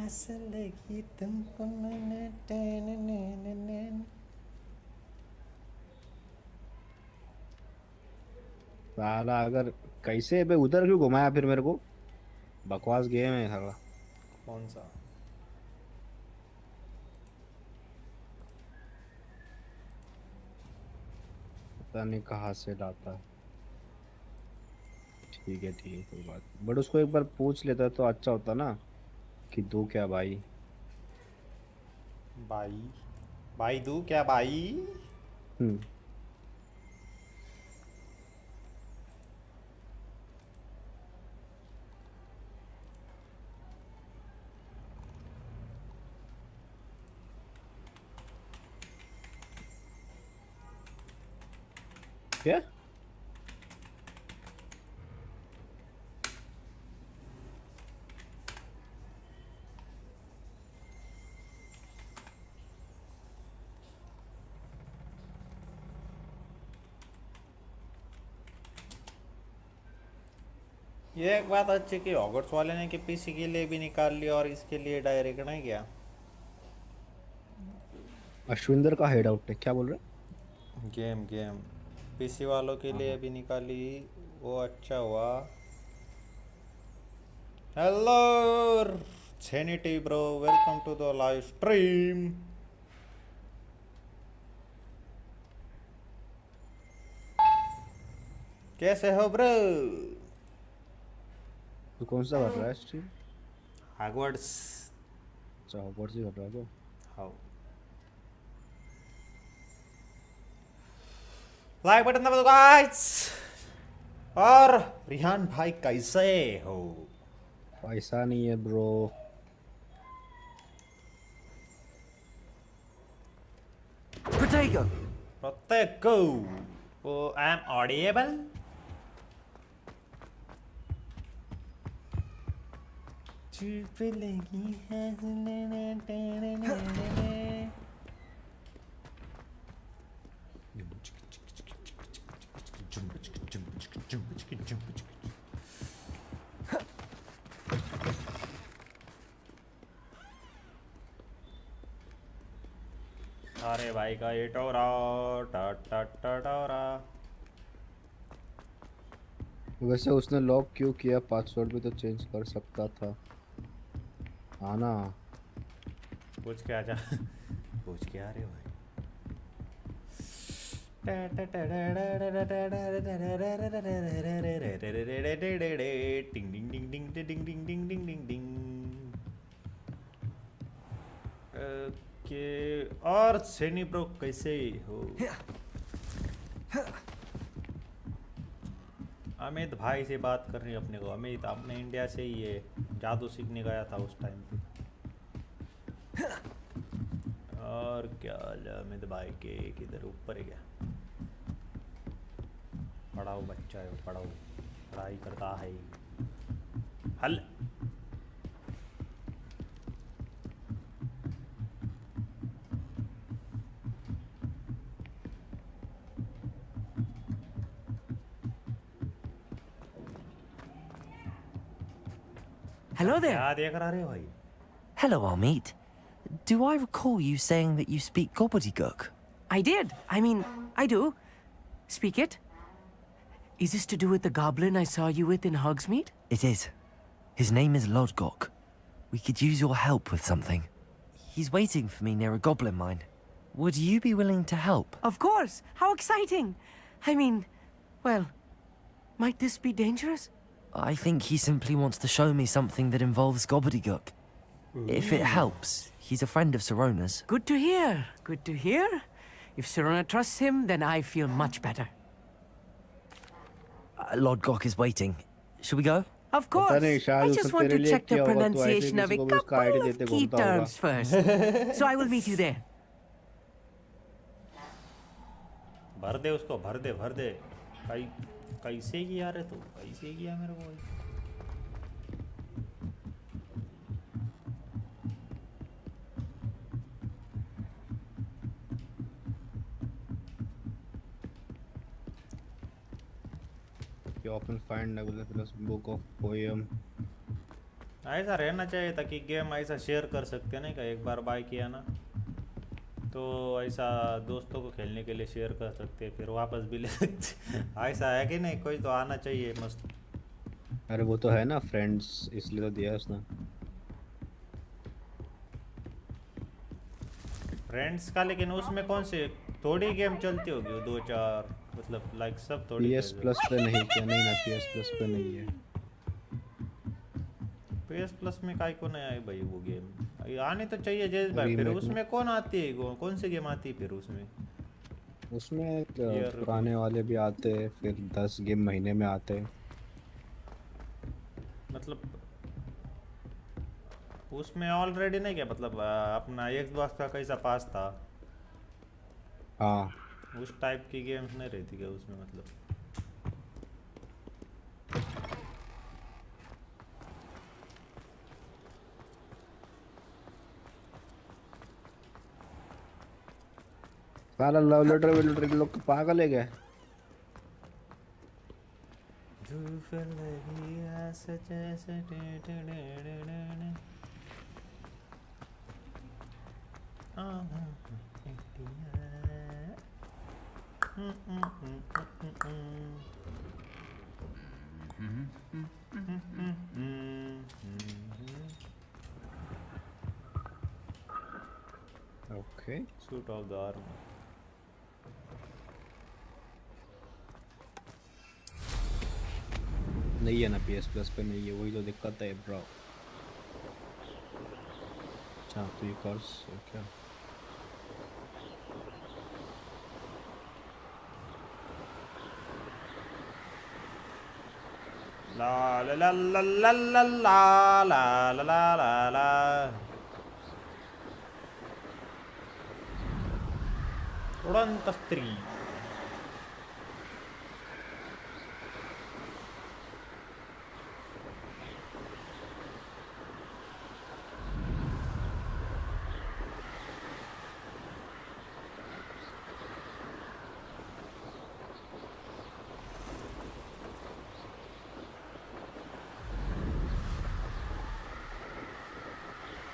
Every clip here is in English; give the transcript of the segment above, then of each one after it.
प्यास लगी तुमको साला अगर कैसे बे उधर क्यों घुमाया फिर मेरे को। बकवास गेम है साला। कौन सा? पता नहीं कहाँ से लाता है। ठीक है कोई बात नहीं। बट उसको एक बार पूछ लेता तो अच्छा होता ना कि दो क्या भाई। भाई भाई दूँ क्या भाई? हम्म। क्या? ये एक बात अच्छी कि हॉगवर्ट्स वाले ने कि पीसी के लिए भी निकाल लिया और इसके लिए डायरेक्ट नहीं गया। अश्विंदर का हेड आउट है क्या बोल रहे गेम गेम पीसी वालों के हैं? लिए हाँ। भी निकाली। वो अच्छा हुआ। Hello Sanity bro, welcome to the live stream. कैसे हो ब्रो? तो कौन सा कर रहा है स्ट्रीम? हॉगवर्ट्स। अच्छा हॉगवर्ट्स ही कर रहा है तो। हाउ लाइक बटन दबा दो गाइस। और रिहान भाई कैसे हो? पैसा नहीं है ब्रो। Protego! प्रत्येक को वो आई एम ऑडिएबल। चुप लगी है अरे भाई का ये टोरा टा टा टा टोरा। वैसे उसने लॉक क्यों किया? पासवर्ड भी तो चेंज कर सकता था। हाँ ना। पूछ के आजा। पूछ के आ रहे भाई। डिंग डिंग डिंग डिंग डिंग डिंग डिंग डिंग डिंग डिंग। ओके। और सैनी ब्रो कैसे हो? अमित भाई से बात करनी अपने को। अमित अपने इंडिया से ही है, जादू सीखने गया था उस टाइम पे। और क्या हाल है अमित भाई के? किधर ऊपर है क्या? पढ़ाओ बच्चा है, पढ़ाओ, पढ़ाई करता है। हल Hello there! क्या देख रहा रे भाई? Hello, Hogsmeade. Do I recall you saying that you speak gobbledygook? I did. I mean, I do. Speak it. Is this to do with the goblin I saw you with in Hogsmeade? It is. His name is Lodgok. We could use your help with something. He's waiting for me near a goblin mine. Would you be willing to help? Of course! How exciting! I mean, well, might this be dangerous? I think he simply wants to show me something that involves gobbledygook. If it helps, he's a friend of Sirona's. Good to hear. Good to hear. If Sirona trusts him, then I feel much better. Lodgok is waiting. Shall we go? Of पता course. नहीं शायद I उसने just want तेरे to लिए check the किया होगा तो ऐसे pronunciation of किसी a को भी उसका आईडी couple देते of key घूमता होगा। terms first. So I will meet you there. भर दे उसको, भर दे भर दे। कई कैसे किया रे तू? कैसे किया मेरे को भाई? You often find Nebulosa's book of poem ऐसा रहना चाहिए ताकि गेम ऐसा शेयर कर सकते हैं, नहीं का एक बार बाय किया ना तो ऐसा दोस्तों को खेलने के लिए शेयर कर सकते हैं, फिर वापस भी ले सकते ऐसा है कि नहीं, कोई तो आना चाहिए मस्त। अरे वो तो है ना फ्रेंड्स, इसलिए तो दिया है उसने। फ्रेंड्स का, लेकिन उसमें कौन से थोड़ी गेम चलती होगी वो, दो चार, मतलब लाइक सब थोड़ी PS प्लस पे नहीं क्या? नहीं ना, PS प्लस पे नहीं है। PS प्लस में काय को नहीं आई भाई वो गेम, आने तो चाहिए जैसे भाई। फिर रीमेक में उसमें कौन आती है, कौन सी गेम आती है फिर उसमें? उसमें ईयर पुराने वाले भी आते हैं, फिर 10 गेम महीने में आते हैं। मतलब उसमें ऑलरेडी नहीं क्या, मतलब अपना Xbox का कैसा पास था हाँ उस टाइप की गेम्स नहीं रहती क्या उसमें, मतलब? सारा लव लेटर वे लेटर के लोग पागल है क्या? धूप लगी आस जैसे okay suit of the army. नहीं है ना, PS प्लस पे नहीं है, वही तो दिक्कत है ब्रो। अच्छा तो ये कोर्स क्या? ला ला ला ला ला ला ला ला ला ला ला ला। उड़ंत स्त्री।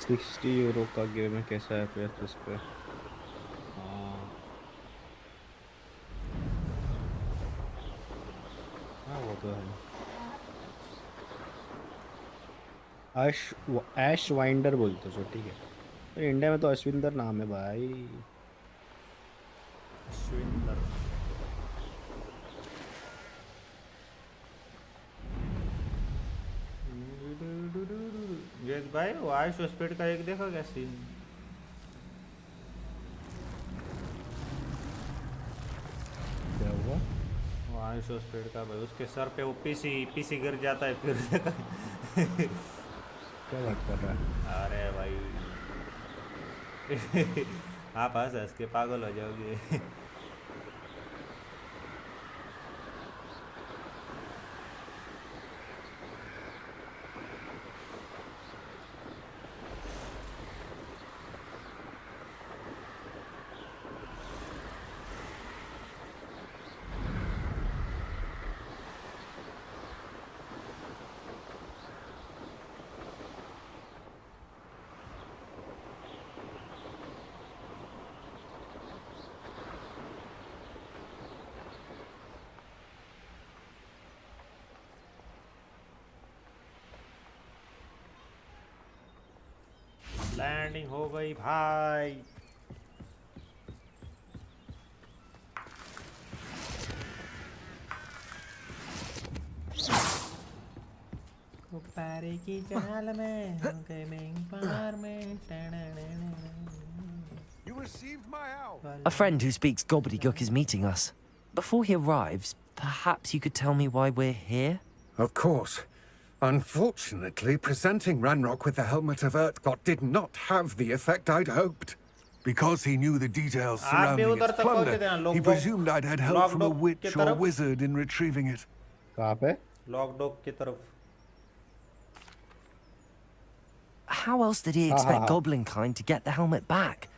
€60 का गेम है, कैसा है PS प्लस पे? हाँ हाँ वो तो है। ऐश वाइंडर बोलते हो ठीक है। तो इंडिया में तो अश्विंदर नाम है भाई। श्विंदर। यस भाई, वो आयुष स्पीड का एक देखो क्या सीन। क्या हुआ? वो आयुष स्पीड का भाई, उसके सर पे वो पीसी पीसी गिर जाता है फिर क्या बात कर रहा है? अरे भाई आप हंस हंस के पागल हो जाओगे लैंडिंग हो गई भाई। गुब्बारे की जाल में पार में You received my owl. A friend who speaks gobbledygook is meeting us. Before he arrives, perhaps you could tell me why we're here? Of course. Unfortunately, presenting Ranrock with the Helmet of Urtkot did not have the effect I'd hoped. Because he knew the details surrounding its plunder, he presumed I'd had help from a witch or wizard in retrieving it. कहाँ पे? Lock dog की तरफ। How else did he expect Goblinkind to get the helmet back?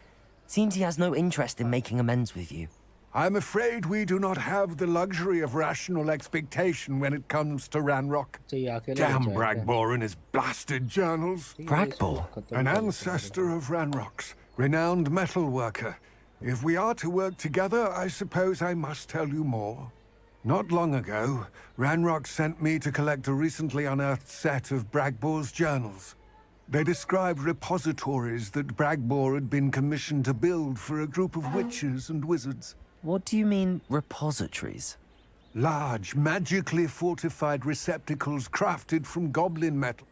Seems he has no interest in making amends with you. I'm afraid we do not have the luxury of rational expectation when it comes to Ranrock. चाहिए अकेले Damn बचा है क्या? Bragbor and his blasted journals. ठीक है, Bragbor? इसको खत्म An कर देते हैं। ancestor of Ranrock's, renowned metal worker. If we are to work together, I suppose I must tell you more. Not long ago, Ranrock sent me to collect a recently unearthed set of Bragbor's journals. They described repositories that Bragbor had been commissioned to build for a group of witches and wizards. What do you mean, repositories? Large, magically fortified receptacles crafted from goblin metal.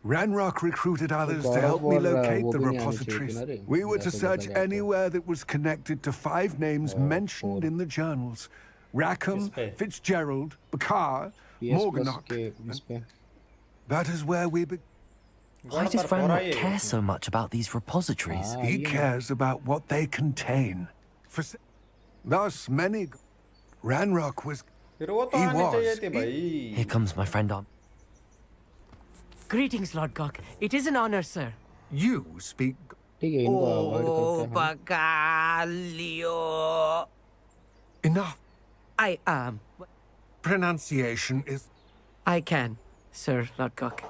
Ranrock recruited others to help me locate the repositories. We were to search anywhere that was connected to 5 names mentioned in the journals. Rackham, Fitzgerald, Bakar, Morganach. That is where we began. Why does Ranrock care so much about these repositories? He cares about what they contain. Thus, many... Ranrock was... फिर वो तो He आनी चाहिए was. थी भाई. Here comes my friend on. Greetings, Lord Gok. It is an honor, sir. You speak... ठीक है इनको अवॉइड करते हैं Bagalio. Enough. I Pronunciation is... I can, sir, Lord Gok.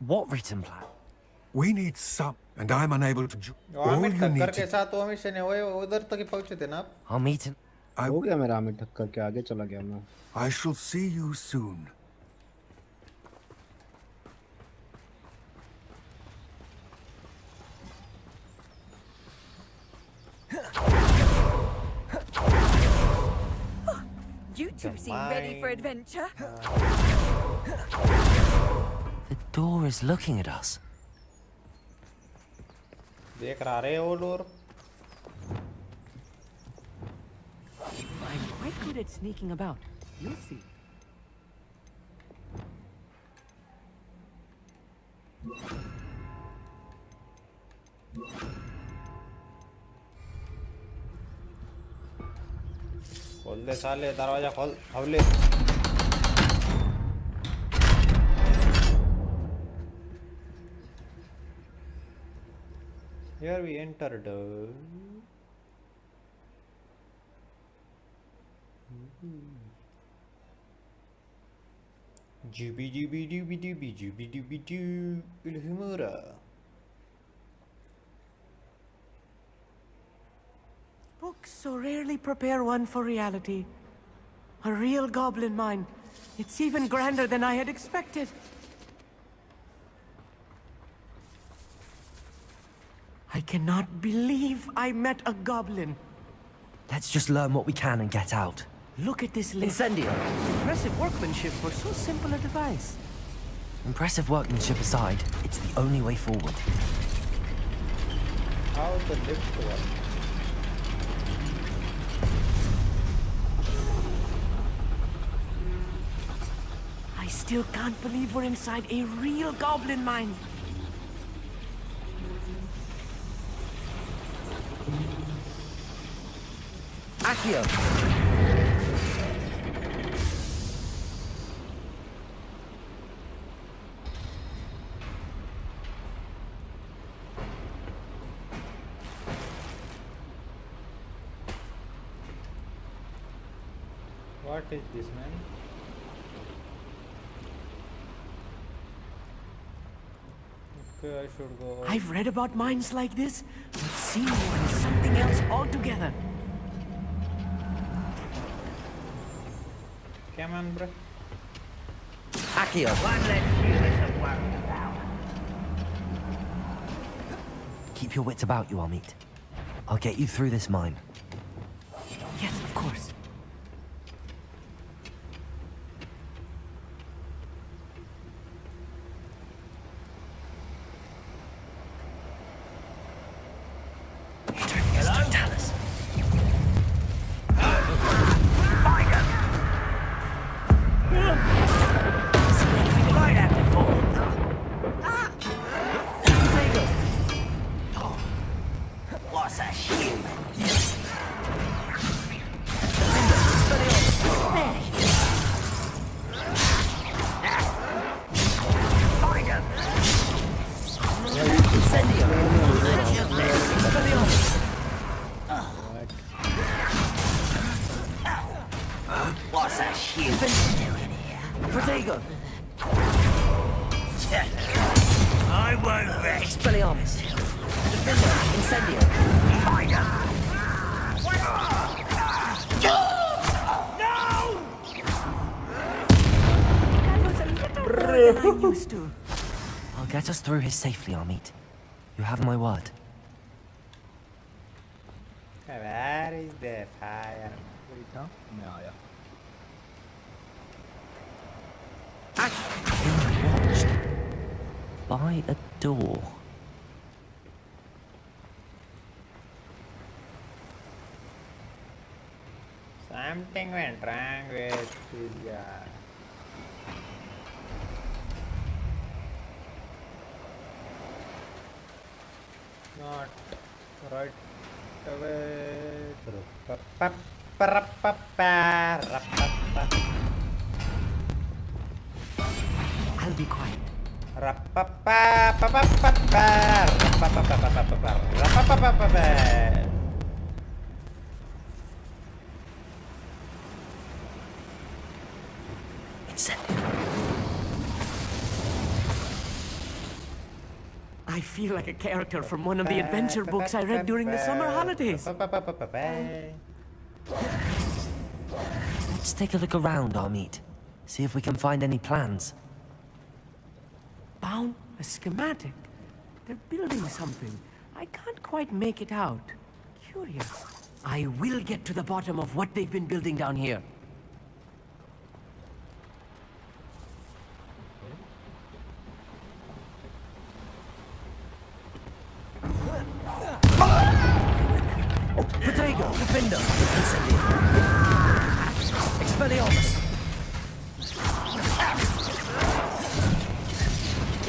What written plan? We need some... And I'm unable to... All Amit you Thakkar need के to... साथ वो mission है वो उधर तक ही पहुंचे थे ना आप. I'll meet him. हो गया मेरा अमित ठक्कर के आगे चला गया मैं I shall see you soon. You two seem ready for adventure. The door is looking at us. देख रहा रे वो लोग. I'm quite good at sneaking about. You'll see. खोल दे साले दरवाजा खोल हवले. Here we entered. Jubi jubi jubi jubi jubi jubi ju Ilhumura. Books so rarely prepare one for reality. A real goblin mine. It's even grander than I had expected. I cannot believe I met a goblin. Let's just learn what we can and get out. Look at this list. Incendio. Impressive workmanship for so simple a device. Impressive workmanship aside, it's the only way forward. How the lift work? I still can't believe we're inside a real goblin mine. Accio! What is this, man? Okay, I should go. I've read about mines like this, but seeing one is something else altogether. Come on, bro. Accio! Keep your wits about you, Amit. I'll get you through this mine. Yes, of course. Don't tell us. What's a human? Expelliarmus. Gryffindor. Incendio. That was a little more than I'm used to. I'll get us through his safely, Armit. You have my word. Where is the fire? मैं आया Being watched by a door. Something went wrong with this guy. Not right away. I'll be quiet. I feel like a character from one of the adventure books I read during the summer holidays. Let's take a look around, Armit. See if we can find any plans. Bound a schematic. They're building something. I can't quite make it out. Curious. I will get to the bottom of what they've been building down here. Protego, Gryffindor, Incendio. Expelliarmus.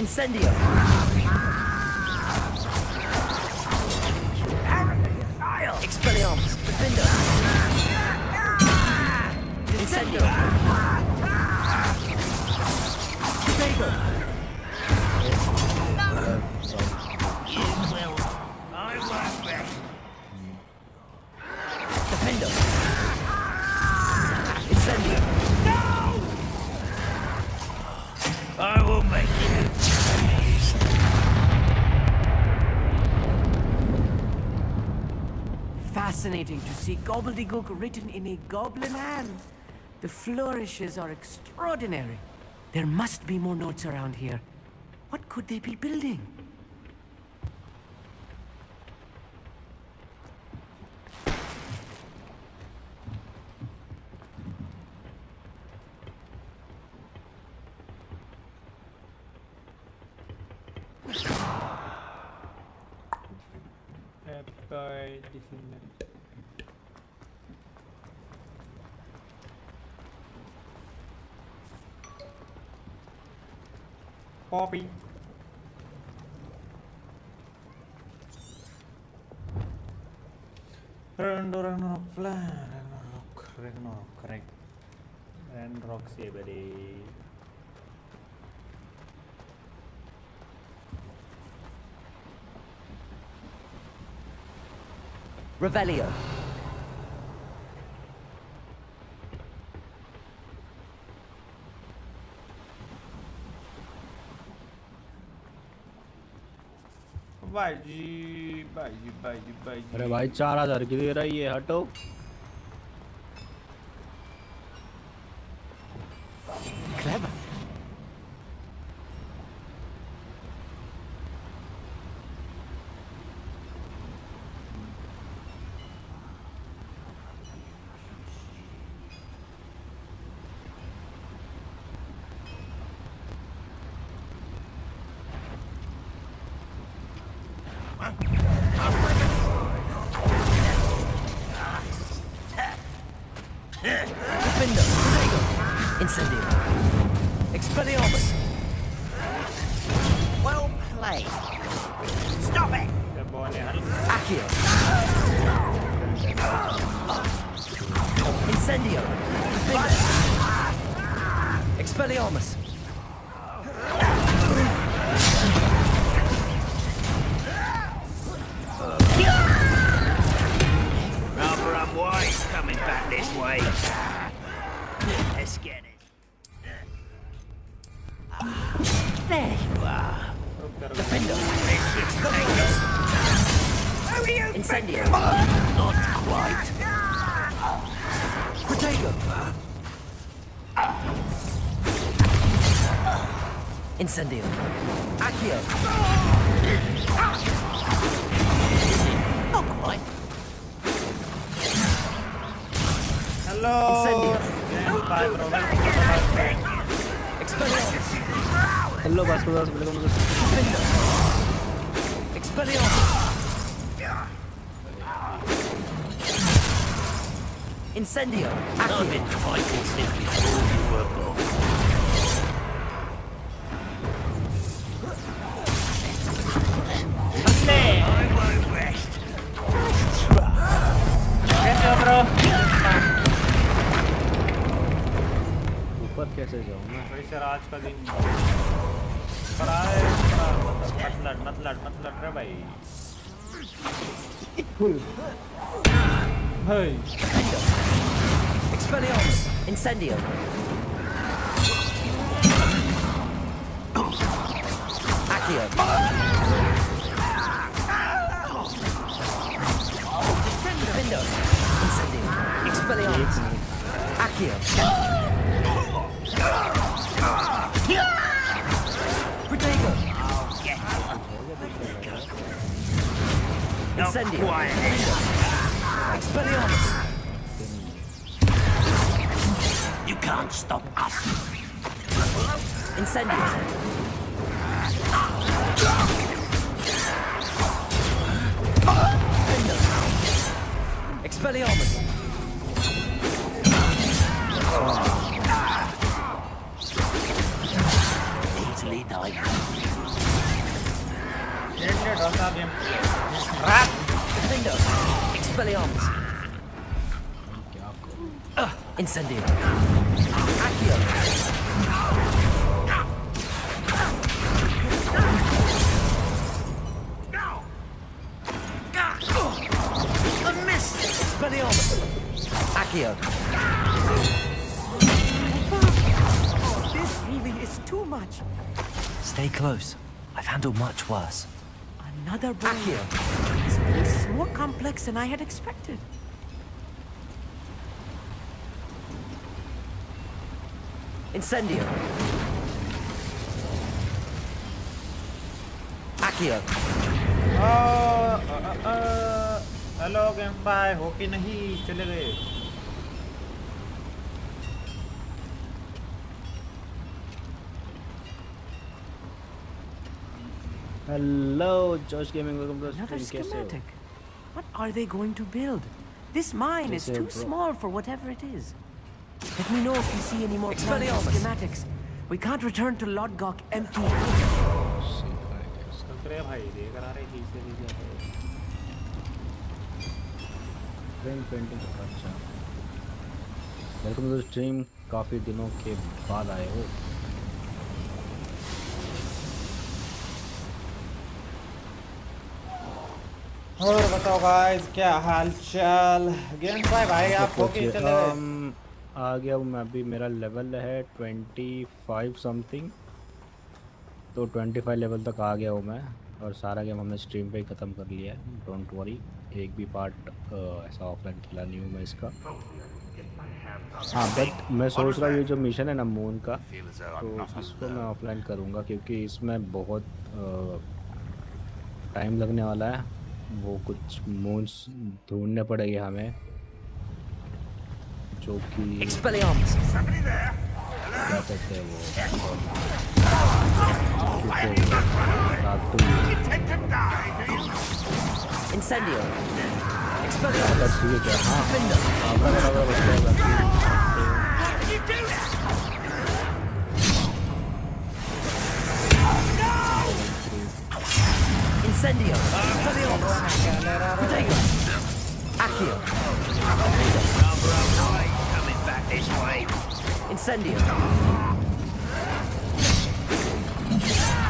Incendio. Expelliarmus, Gryffindor. Incendio. Protego. Defendo. Incendio. I will make it. Fascinating to see gobbledygook written in a goblin hand. The flourishes are extraordinary. There must be more notes around here. What could they be building? Poppy. Ragnarok, correct. Ragnarok sih beri. Revelio. बाजी। अरे भाई 4000 की दे रहा है ये, हटो। Clever. Gryffindor. Protego. Incendio. Expelliarmus. Well played. Stop it! Accio. Incendio. Gryffindor. Expelliarmus. Rather unwise coming back this way. Let's get it. There you are. कर Defender. Incendio. Not quite. Protego. Incendio. Accio. Not quite. Hello Incendio. Bye bro Expelliarmus. Hello बास्को दास बोले मुझे Defender. Expelliarmus. Incendio. I've Accio. been fighting since before you were born. I won't rest. कैसे हो bro ऊपर कैसे जाऊँ मैं? भाई सर आज का दिन पर आए मत लड़ रे भाई भाई Defender. Expelliarmus. Incendio. Accio. Defender. Incendio. Expelliarmus. Accio. Protego. Incendio. Expelliarmus. You can't stop us. Incendio. Defender. Expelliarmus. Easily died. Late होता गेम रात Defender. Expelliarmus. Incendio. Accio. A miss. Expelliarmus. Accio. This really is too much. Stay close. I've handled much worse. Another brain. Accio. This place is more complex than I had expected. Incendio. Accio. Hello game पाए हो कि नहीं चले गए hello George gaming welcome to Another stream कैसे हो? schematic. What are they going to build? This mine is Yes, too bro. small for whatever it is. Let me know if you see any more plans or Expelliarmus. schematics. We can't return to Lodgok empty. रे भाई देख रहा रे किसे भी जाते paint painting अच्छा welcome to stream काफ़ी दिनों के बाद आए हो और बताओ गाइस क्या हाल चाल गेम पाए भाई आप हो कि चले गए आ गया हूँ मैं अभी मेरा लेवल है 25 समथिंग तो 25 लेवल तक आ गया हूँ मैं और सारा गेम हमने स्ट्रीम पे ही ख़त्म कर लिया है डोंट वरी एक भी पार्ट ऐसा ऑफलाइन खेला नहीं हूँ मैं इसका हाँ बट मैं सोच रहा हूँ ये जो मिशन है ना मून का तो इसको मैं ऑफलाइन करूँगा क्योंकि इसमें बहुत टाइम लगने वाला है वो कुछ मून्स ढूंढने पड़ेंगे हमें जो कि Expelliarmus. क्या कहते हैं वो चुके रात को Incendio. अगर Expelliarmus. ठीक है हाँ Defender. Incendio. Expelliarmus. Protego. Accio. Coming back this way. Incendio.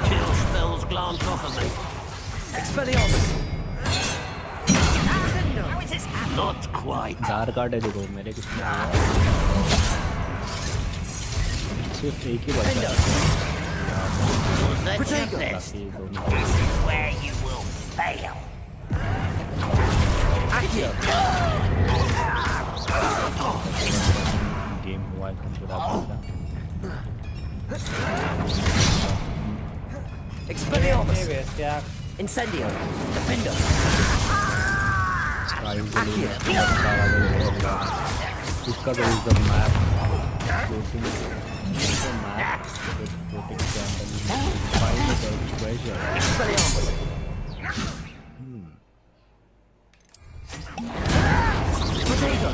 Chill spells glance off of me. Expelliarmus. Not quite. Dhar card है देखो मेरे किसमें सिर्फ एक ही बचा है Was that your best? ताकि दोनों This is where you will fail. Game हुआ है कंप्यूटर Expelliarmus! क्या Incendio! Defender! इसका तो is the map floating is the map with floating candle find the treasure. Expelliarmus! Potato!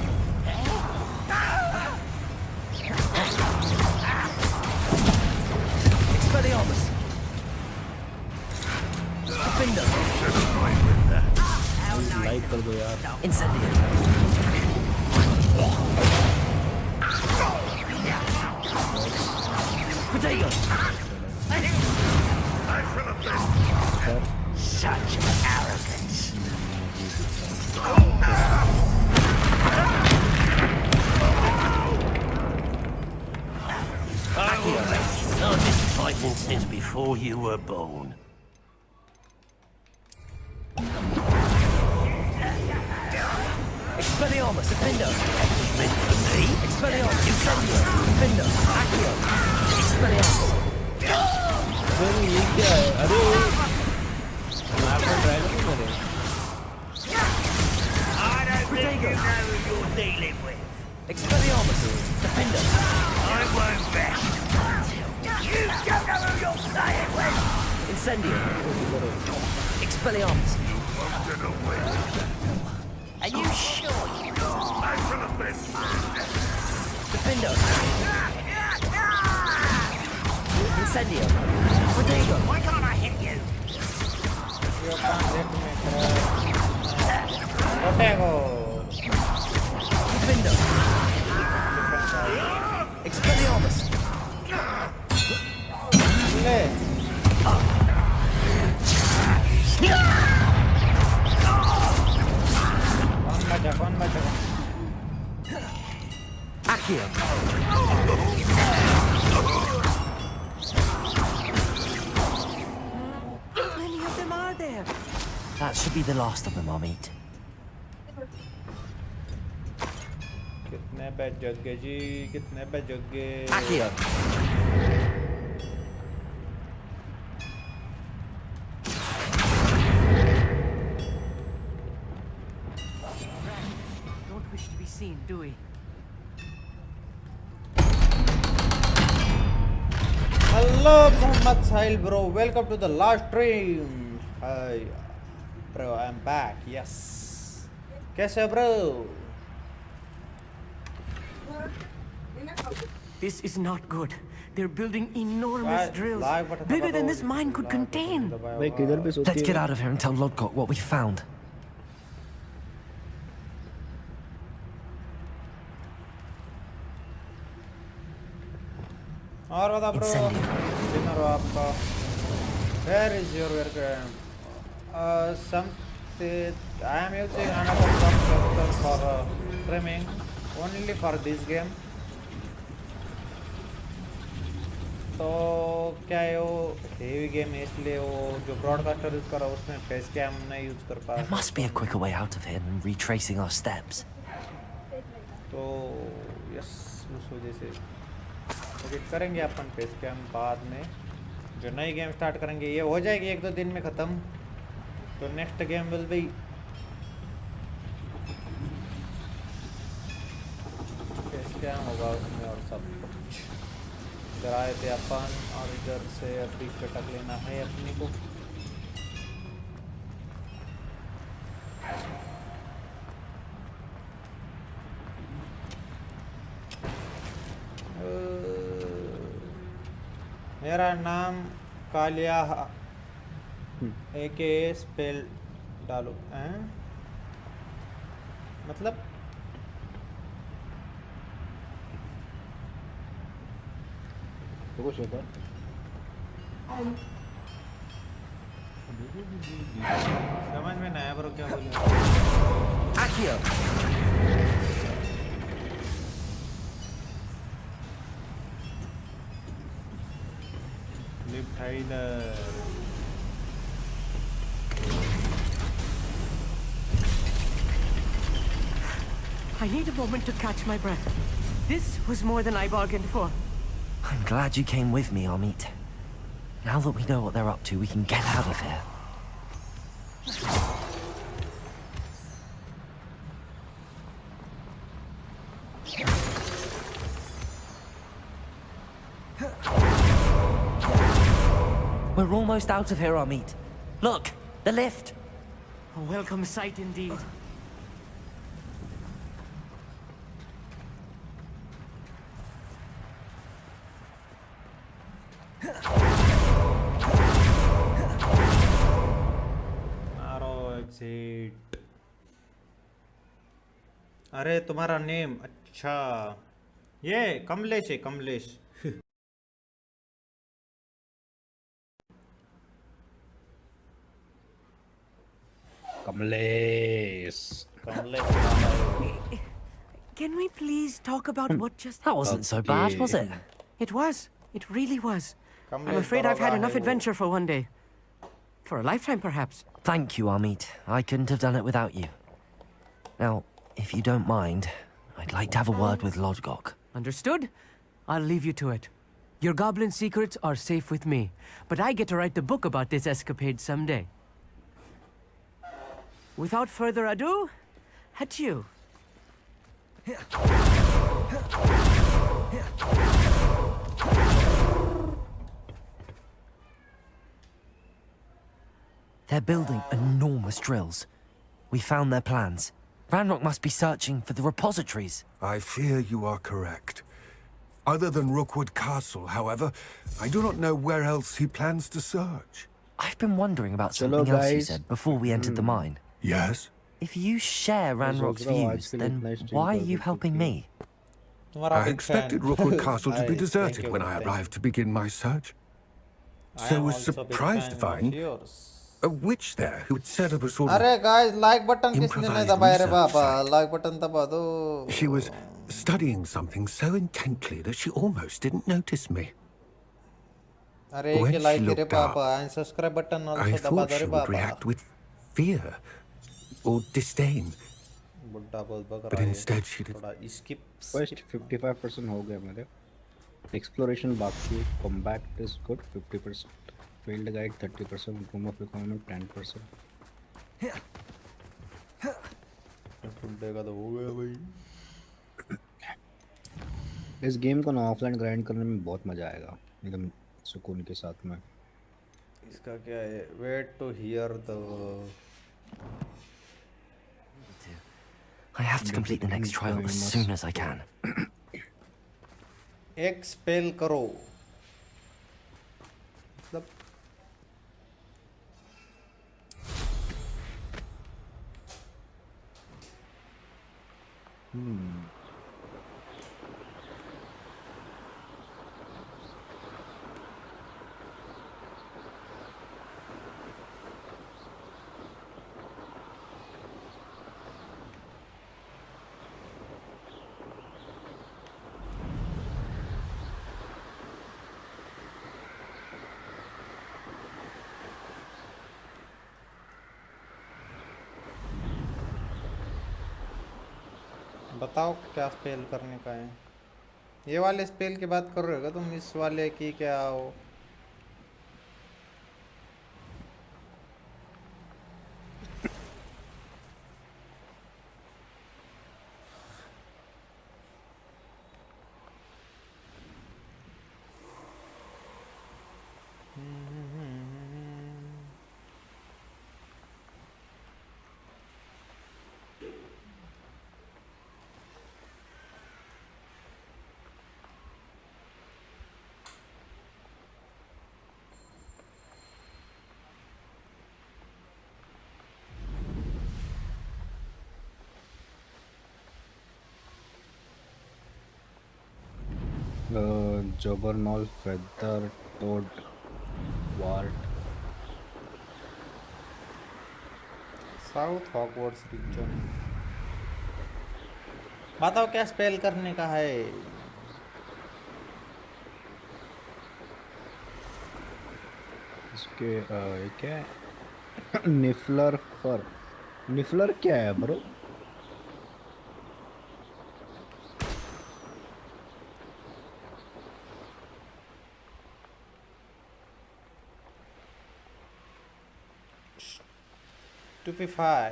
Expelliarmus! Defender! Like कर दो यार Incendio! Potato! Such arrogance. No disappointment since before you were born. Expelliarmus! Defender! Meant for me? Expelliarmus! Incendio! Defender! Accio! Expelliarmus! अरे ये क्या है अरे map में dragon नहीं करे I don't think you know who you're dealing with. Expelliarmus! Defender! I won't bet. You don't know who you're playing with. Incendio! Expelliarmus! Are you sure you Defender! Incendio! Potato! Why can't I hit you? You can't let me Potato. Defender! Expelliarmus! ले कौन बचा Accio! How many of them are there? That should be the last of them, Hogsmeade. कितने पे जग गए जी कितने पे जग गए Accio! Don't wish to be seen, do we? Hello Muhammad Sahil bro, welcome to the last stream. Hi bro, I'm back. Yes. कैसे bro? This is not good. They're building enormous drills, Live button bigger दबाओ, than this mine could live button contain. दबाओ। भाई किधर पे सोती Let's है get out of here and tell Lodgok what we found. और बता bro, Incendio. dinner हो आपका? Where is your work? Something I am using another software for streaming only for this game. तो क्या है वो हेवी गेम है इसलिए वो जो ब्रॉडकास्टर यूज कर रहा है उसमें फेस कैम नहीं यूज कर पा There must be a quicker way out of here than retracing our steps. तो यस उस वजह से एडिट करेंगे अपन फेस कैम बाद में जो नई गेम स्टार्ट करेंगे ये हो जाएगी 1-2 दिन में ख़त्म तो next game will be face cam होगा उसमें और सब कुछ इधर आए थे अपन और इधर से अभी चटक लेना है अपने को मेरा नाम कालिया AK स्पेल डालो हैं मतलब रुको शेखर समझ में ना आया ब्रो क्या बोले Accio! इधर I need a moment to catch my breath. This was more than I bargained for. I'm glad you came with me, Amit. Now that we know what they're up to, we can get out of here. We're almost out of here, Amit. Look, the lift. A welcome sight indeed. मारो exit. अरे तुम्हारा name अच्छा, ये कमलेश है, Kamlesh. Kamlesh. Kamlesh Can we please talk about what just That wasn't so bad, was it? It was. It really was. I'm Kamlesh afraid I've had बड़ा enough है वो। adventure for one day. For a lifetime, perhaps. Thank you, Amit. I couldn't have done it without you. Now, if you don't mind, I'd like to have a word with Lodgok. Understood? I'll leave you to it. Your goblin secrets are safe with me, but I get to write the book about this escapade someday. Without further ado, adieu. They're building enormous drills. We found their plans. Ranrock must be searching for the repositories. I fear you are correct. Other than Rookwood Castle, however, I do not know where else he plans to search. I've been wondering about Hello, something else you guys. said before we entered the mine. Yes? If you share Ranrock's views, then why are you helping me? तुम्हारा I big expected fan. Rookwood Castle to be Thank deserted you, when I thank arrived to begin my search. I So am was also big surprised to fan of find yours. a witch there who had set up a sort of... अरे guys like button किसने नहीं Improvised दबाया रे research बाबा, site. Like button दबा दो। She was studying something so intently that she almost didn't notice me. अरे When एक she like रे looked Baba, up, and subscribe button I also दबा thought दो she रे would Baba. react with fear or disdain, बुड्ढा बहुत बक but रहा है, instead she did. थोड़ा skip फर्स्ट 55% हो गए मेरे। एक्सप्लोरेशन बाकी है, combat is good 50%, field guide 30%, room of requirement 10%। बुड्ढे का तो हो गया भाई। इस गेम को ना ऑफलाइन ग्राइंड करने में बहुत मजा आएगा, एकदम सुकून के साथ में। इसका क्या है, wait to hear the I have to complete the next trial as soon as I can. एक स्पेल करो। मतलब बताओ क्या स्पेल करने का है। ये वाले स्पेल की बात कर रहे हो क्या तुम, इस वाले की क्या हो? Jobberknoll feather toad wart south Hogwarts region. बताओ क्या स्पेल करने का है। ओके ये क्या है? निफलर फर। निफलर क्या है ब्रो? Stupefy.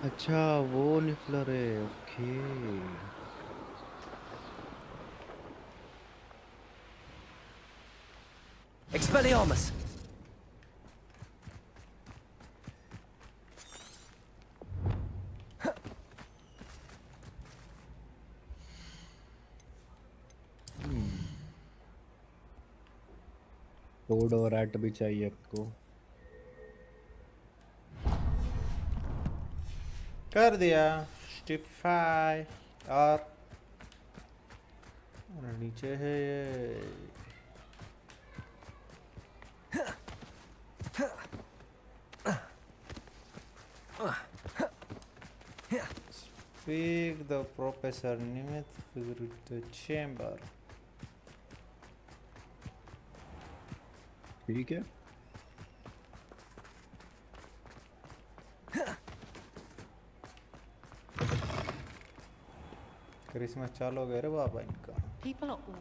अच्छा वो निफलर है, ओके। Expelliarmus! टोड और रैट भी चाहिए आपको। कर दिया स्टिफाई। और नीचे है ये। Speak the professor Nimeth through the chamber. ठीक है। क्रिसमस चालू हो गया रे बाबा इनका। People are all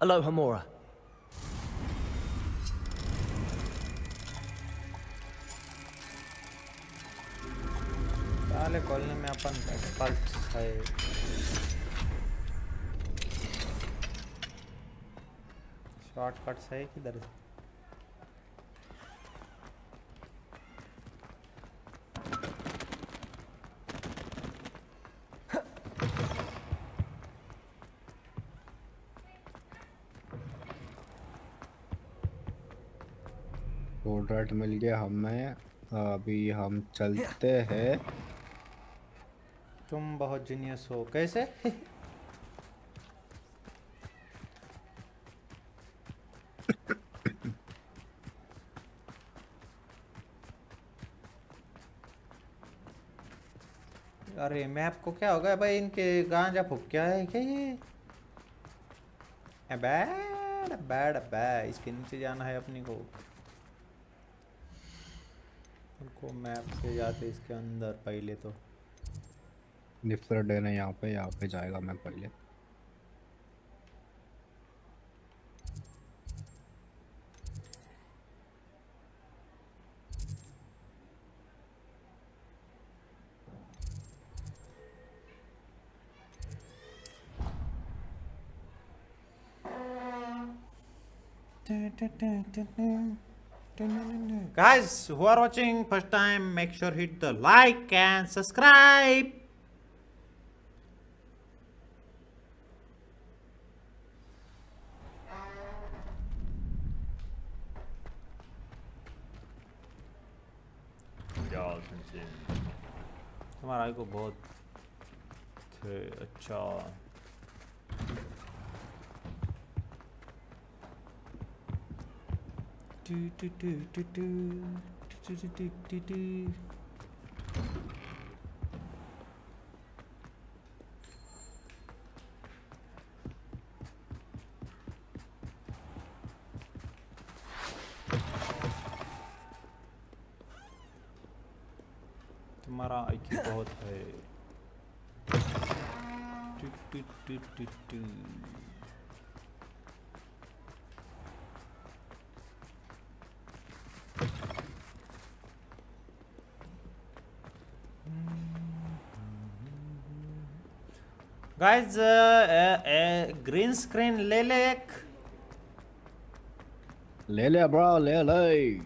Aloha Mora. साले कॉलोनी में अपन कल्ट है। शॉर्टकट्स है किधर? टोड रैट मिल गया हमें। अभी हम चलते हैं। तुम बहुत जीनियस हो। कैसे? अरे मैप को क्या हो गया भाई? इनके गांजा फूक क्या है क्या ये? Bad bad bad. इसके नीचे जाना है अपनी को। उनको मैप से जाते इसके अंदर पहले तो। निफलर डे ने यहाँ पे जाएगा मैं पहले। Guys who are watching first time, make sure hit the like and subscribe. तुम्हारा को बहुत अच्छा। तुम्हारा आईक्यू बहुत है। गाइस ग्रीन स्क्रीन ले ले एक। ले ब्रो ले ले।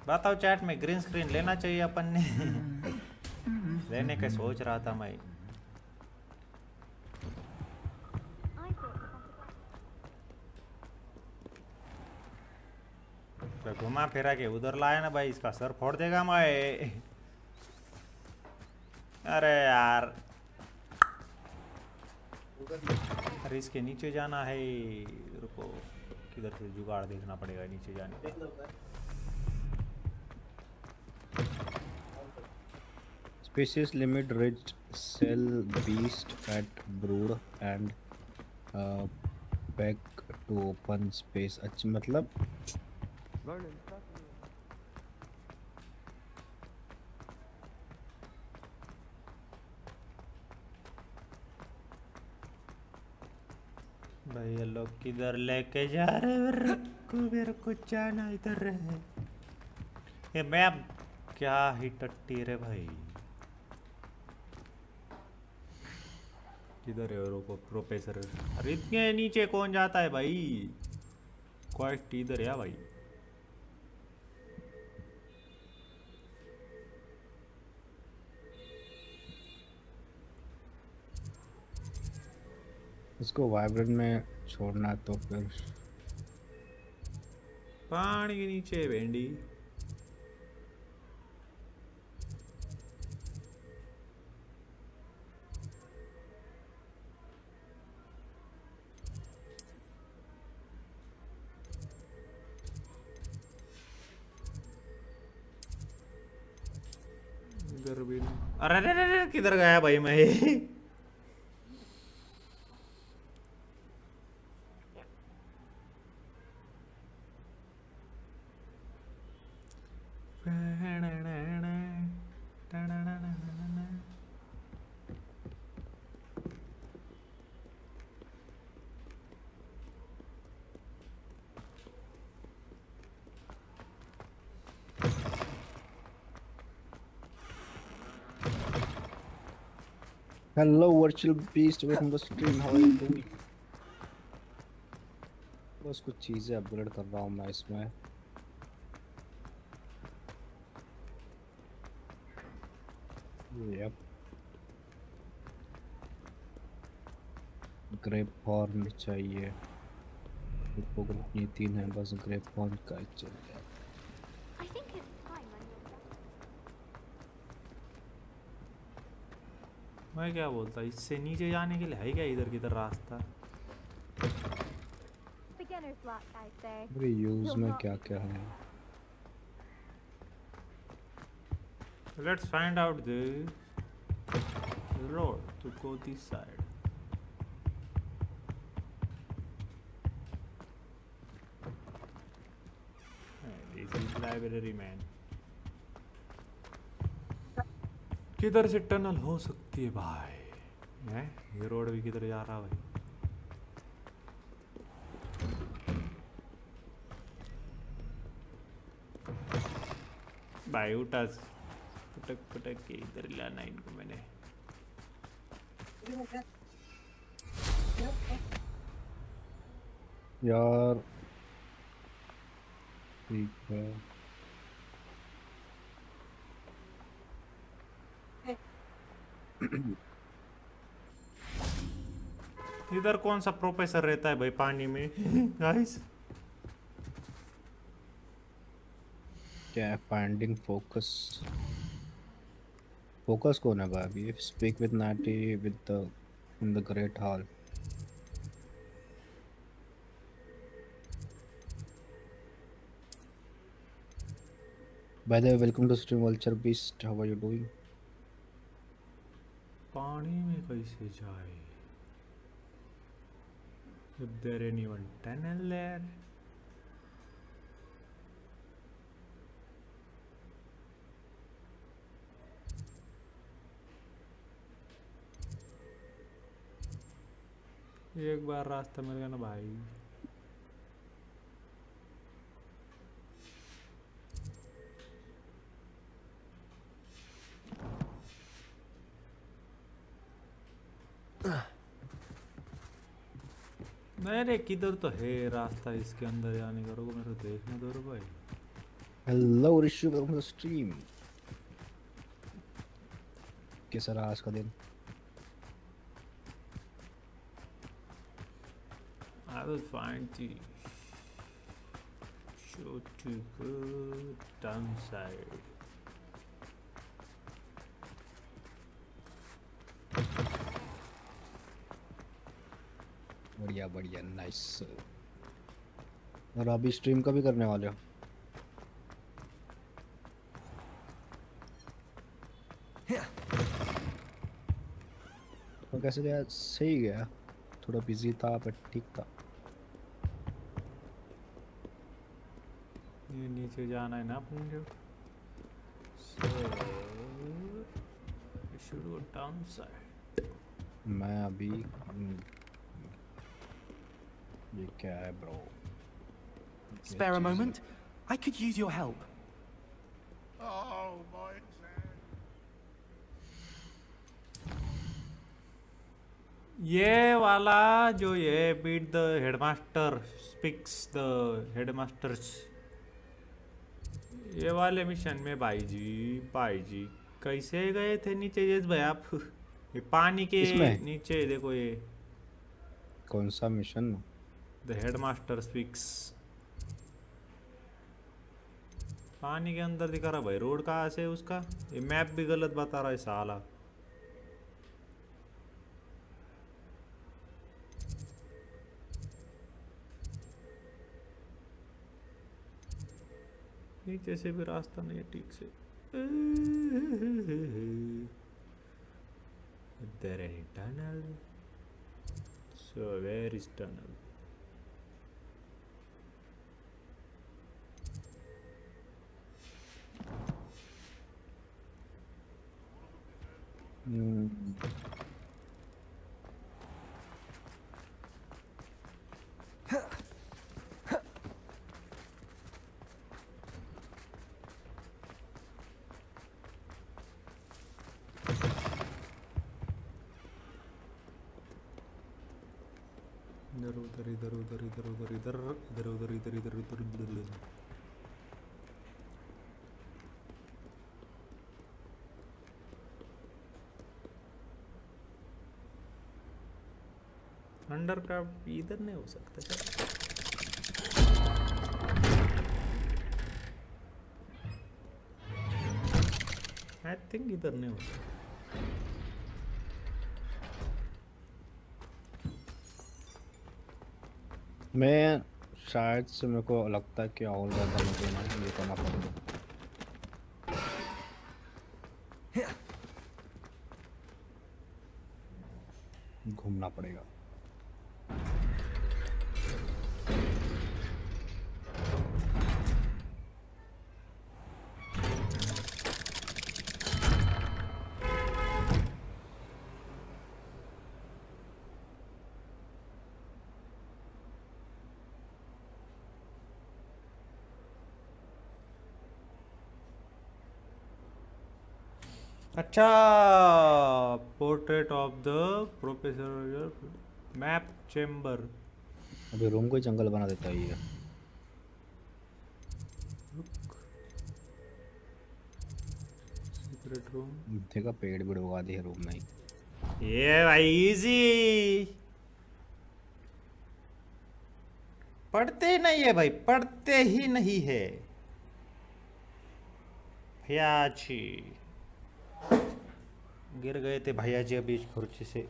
बताओ चैट में, ग्रीन स्क्रीन लेना चाहिए अपन ने? लेने का सोच रहा था मैं। तो घुमा फिरा के उधर लाया ना भाई, इसका सर फोड़ देगा मैं। अरे यार अरे इसके नीचे जाना है, रुको किधर से जुगाड़ देखना पड़ेगा नीचे जाने का। Species limit reached cell beast at brood and back to open space. अच्छा मतलब भाई ये लोग किधर लेके जा रहे हैं? मेरे को जाना इधर है। ये मैम क्या ही टट्टी रे भाई। किधर है रुको प्रोफेसर? अरे इतने नीचे कौन जाता है भाई? क्वाइट इधर है भाई। इसको वाइब्रेट में छोड़ना तो फिर पानी के नीचे भेंडी। इधर भी अरे अरे किधर गया भाई मैं? Hello virtual beast, welcome to stream. How are you doing? बस कुछ चीजें अपग्रेड कर रहा हूँ मैं इसमें। Yep. ग्रेप हॉर्न चाहिए। ग्रुप ये 3 है, बस ग्रेप हॉर्न का ही चाहिए। मैं क्या बोलता, इससे नीचे जाने के लिए है क्या इधर किधर रास्ता? अरे यूज में क्या क्या है? Let's find out the road to go this side. This is library man. किधर से टनल हो सकती है भाई? हैं? ये रोड भी किधर जा रहा है भाई? भाई उठा पटक पटक के इधर लाना इनको मैंने। यार ठीक है। इधर कौन सा प्रोफेसर रहता है भाई पानी में? गाइस क्या है? Finding focus. फोकस कौन है भाई? अभी speak with Natty with the in the great hall. By the way welcome to stream Vulture Beast, how are you doing? पानी में कैसे जाए? Is there anyone tunnel there? एक बार रास्ता मिल गया ना भाई। मेरे किधर तो है रास्ता इसके अंदर जाने का? रुको मेरे को देखने दो रे भाई। Hello Rishi, welcome to stream. कैसा रहा आज का दिन? I will find the show to go downside. बढ़िया बढ़िया नाइस। और अभी स्ट्रीम का भी करने वाले हो? तो कैसे गया? सही गया, थोड़ा बिजी था बट ठीक था। ये नीचे जाना है ना अपन को, so we should go downside. मैं अभी ये क्या है bro? Spare a moment? I could use your help. Oh, my ये वाला जो ये beat the headmaster speaks the headmasters, ये वाले मिशन में भाई जी कैसे गए थे नीचे जैसे भाई आप? ये पानी के नीचे देखो, ये कौन सा मिशन? The headmaster speaks. पानी के अंदर दिखा रहा भाई, रोड कहाँ से उसका? ये मैप भी गलत बता रहा है साला। नीचे से भी रास्ता नहीं है ठीक से। There is a tunnel. So where is tunnel? इधर। अंडरक्राफ्ट इधर नहीं हो सकता क्या? आई थिंक इधर नहीं हो सकता। मैं शायद से मेरे को लगता है कि और ज़्यादा मुझे ना ये करना पड़ेगा। घूमना पड़ेगा। अच्छा, portrait of the professor map chamber. अभी रूम को ही जंगल बना देता है ये। सीक्रेट रूम देखा, पेड़ भी उगा दिए रूम में ही। ये भाई इजी पढ़ते नहीं है भाई, पढ़ते ही नहीं है भैया जी। गिर गए थे भैया जी अभी इस खुर्ची से।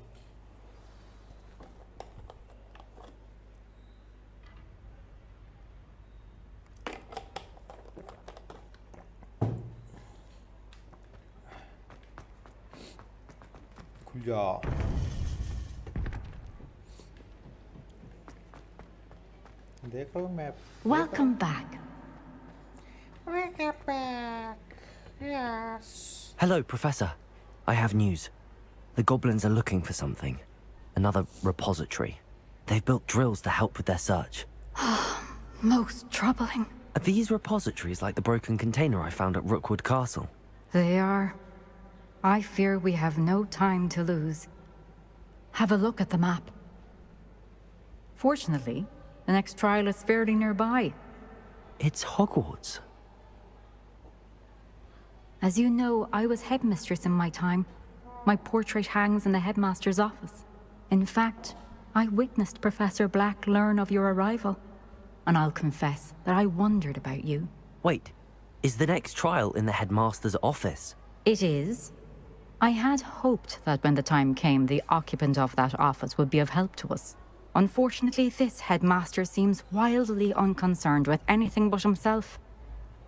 खुल जा। देखो map. Welcome back. Welcome back. Yes. Hello, Professor. I have news. The goblins are looking for something. Another repository. They've built drills to help with their search. Most troubling. Are these repositories like the broken container I found at Rookwood Castle? They are. I fear we have no time to lose. Have a look at the map. Fortunately, the next trial is fairly nearby. It's Hogwarts. As you know, I was headmistress in my time. My portrait hangs in the headmaster's office. In fact, I witnessed Professor Black learn of your arrival. And I'll confess that I wondered about you. Wait, is the next trial in the headmaster's office? It is. I had hoped that when the time came, the occupant of that office would be of help to us. Unfortunately, this headmaster seems wildly unconcerned with anything but himself.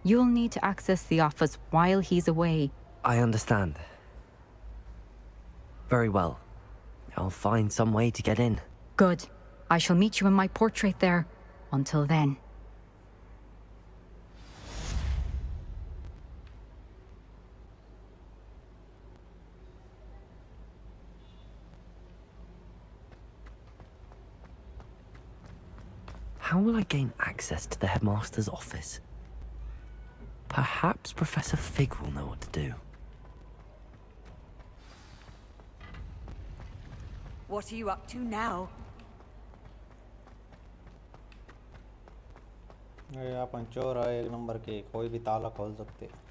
You'll need to access the office while he's away. I understand. Very well. I'll find some way to get in. Good. I shall meet you in my portrait there. Until then. How will I gain access to the headmaster's office? Perhaps Professor Fig will know what to do. What are you up to now? ये अपन चोर है एक number के, कोई भी ताला खोल सकते हैं।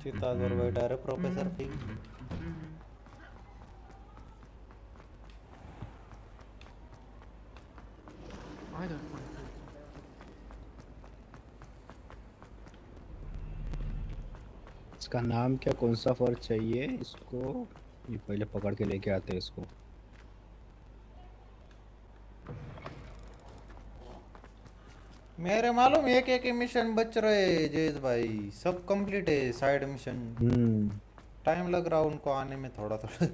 चिता पर बैठा है प्रोफेसर फिग। इसका नाम क्या, कौन सा फर्ज चाहिए इसको? ये पहले पकड़ के लेके आते हैं इसको। मेरे मालूम एक एक मिशन बच रहे जेज भाई, सब कंप्लीट है साइड मिशन। टाइम लग रहा उनको आने में थोड़ा थोड़ा।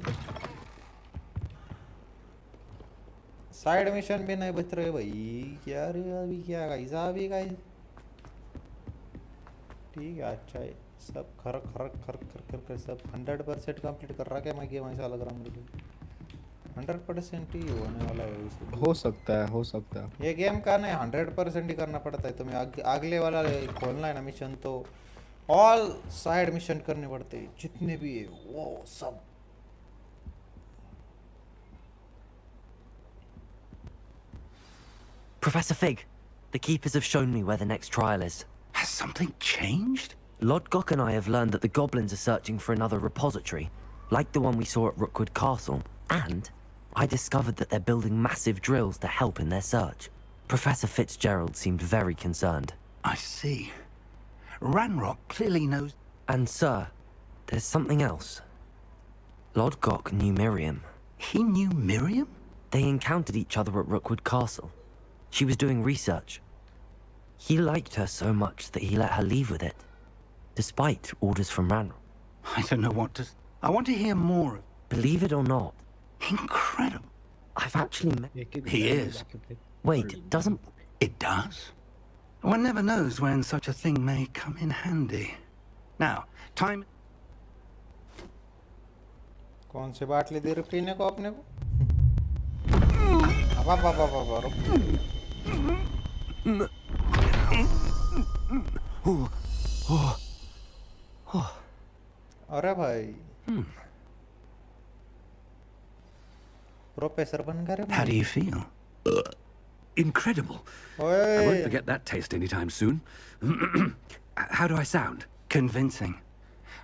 साइड मिशन भी नहीं बच रहे भाई, क्या रे अभी क्या गाइस अभी गाइस। ठीक है अच्छा है, सब खर खर खर खर खर कर सब 100% कंप्लीट कर रहा क्या मैं गेम, ऐसा लग रहा मुझे 100% ही होने वाला है वैसे। हो सकता है, हो सकता है। ये गेम का नहीं 100% ही करना पड़ता है तुम्हें। अगले वाला खोलना है ना मिशन तो ऑल साइड मिशन करने पड़ते हैं जितने भी है वो सब। Professor Fig, the keepers have shown me where the next trial is. Has something changed? Lodgok and I have learned that the goblins are searching for another repository, like the one we saw at Rookwood Castle, and I discovered that they're building massive drills to help in their search. Professor Fitzgerald seemed very concerned. I see. Ranrock clearly knows... And sir, there's something else. Lodgok knew Miriam. He knew Miriam? They encountered each other at Rookwood Castle. She was doing research. He liked her so much that he let her leave with it, despite orders from Ranrock. I don't know what to... I want to hear more. Believe it or not. Incredible. I've actually met... He is. Wait, it doesn't... It does? One never knows when such a thing may come in handy. Now, time... कौन सी बाटली दे रहे पीने को अपने को? अब रुक। अरे भाई प्रोफेसर बन गए। How do you feel? Incredible. I won't forget that taste anytime soon. How do I sound? Convincing.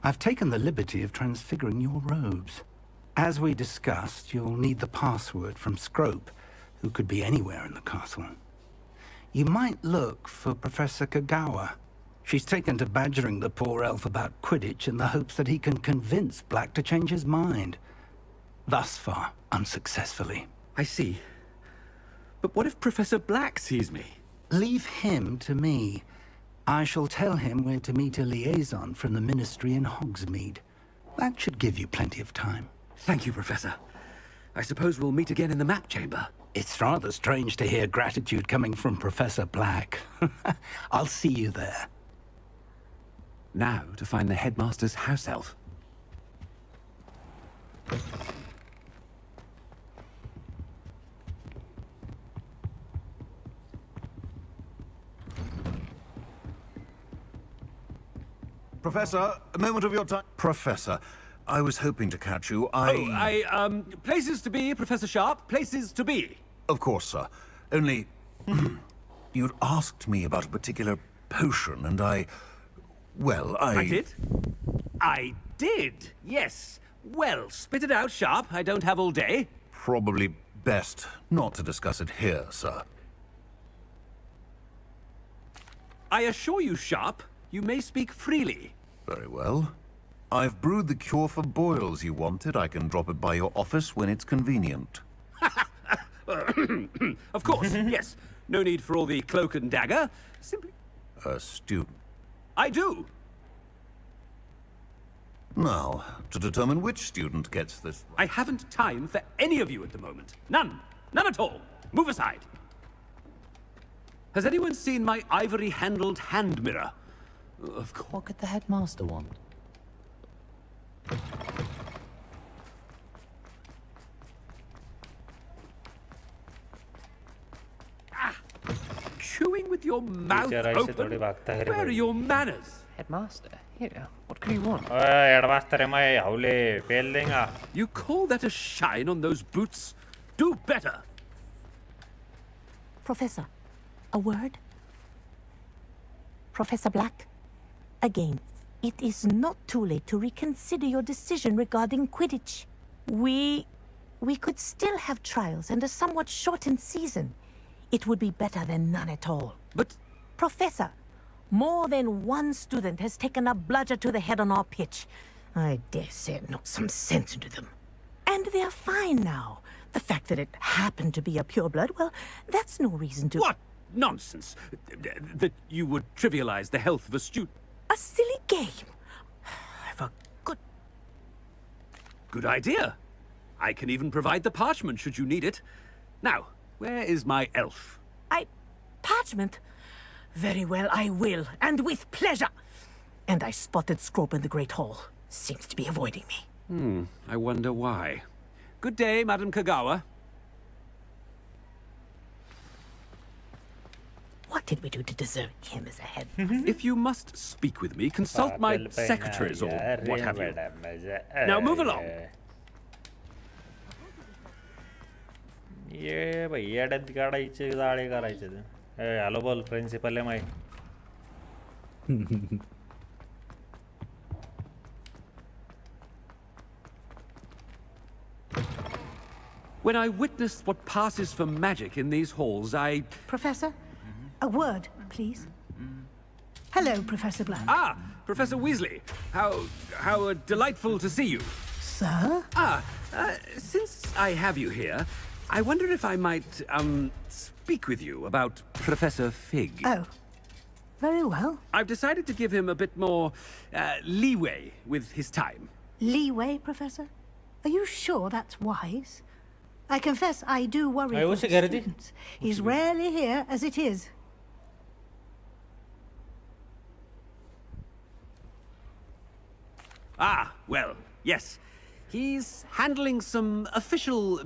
I've taken the liberty of transfiguring your robes. As we discussed, you'll need the password from Scrope, who could be anywhere in the castle. You might look for Professor Kagawa. She's taken to badgering the poor elf about Quidditch in the hopes that he can convince Black to change his mind. Thus far, unsuccessfully. I see. But what if Professor Black sees me? Leave him to me. I shall tell him where to meet a liaison from the Ministry in Hogsmeade. That should give you plenty of time. Thank you, Professor. I suppose we'll meet again in the map chamber. It's rather strange to hear gratitude coming from Professor Black. I'll see you there. Now to find the headmaster's house elf. Professor, a moment of your time. Professor, I was hoping to catch you. Places to be, Professor Sharp. Places to be. Of course, sir. Only... you'd asked me about a particular potion, and well, I did? I did, yes. Well, spit it out, Sharp. I don't have all day. Probably best not to discuss it here, sir. I assure you, Sharp, you may speak freely. Very well. I've brewed the cure for boils you wanted. I can drop it by your office when it's convenient. Of course, yes. No need for all the cloak and dagger. Simply... A student. I do. Now, to determine which student gets this... I haven't time for any of you at the moment. None. None at all. Move aside. Has anyone seen my ivory-handled hand mirror? Of course. What could the headmaster want? Chewing with your mouth open? Where are your manners? Headmaster? Here, what could he want? You call that a shine on those boots? Do better. Professor, a word? Professor Black, again, it is not too late to reconsider your decision regarding Quidditch. We could still have trials and a somewhat shortened season. It would be better than none at all. But... Professor, more than one student has taken a bludger to the head on our pitch. I dare say it knocked some sense into them. And they're fine now. The fact that it happened to be a pureblood, well, that's no reason to... What nonsense! That you would trivialize the health of a student. A silly game. I've a good... Good idea. I can even provide the parchment should you need it. Now, where is my elf? Parchment? Very well, I will, and with pleasure. And I spotted Scrope in the Great Hall. Seems to be avoiding me. I wonder why. Good day, Madam Kagawa. What did we do to deserve him as a head? If you must speak with me, consult my secretaries or what have you. Now move along. ये भाई येड्यात काढायचे जाळे करायचे hello बोल principal आहे my When I witness what passes for magic in these halls, I... Professor, a word, please. Hello, Professor Black. Ah, Professor Weasley. How delightful to see you. Sir? Since I have you here, I wonder if I might, speak with you about Professor Fig. Oh, very well. I've decided to give him a bit more, leeway with his time. Leeway, Professor? Are you sure that's wise? I confess I do worry for the students. He's rarely here as it is. Ah, well, yes. He's handling some official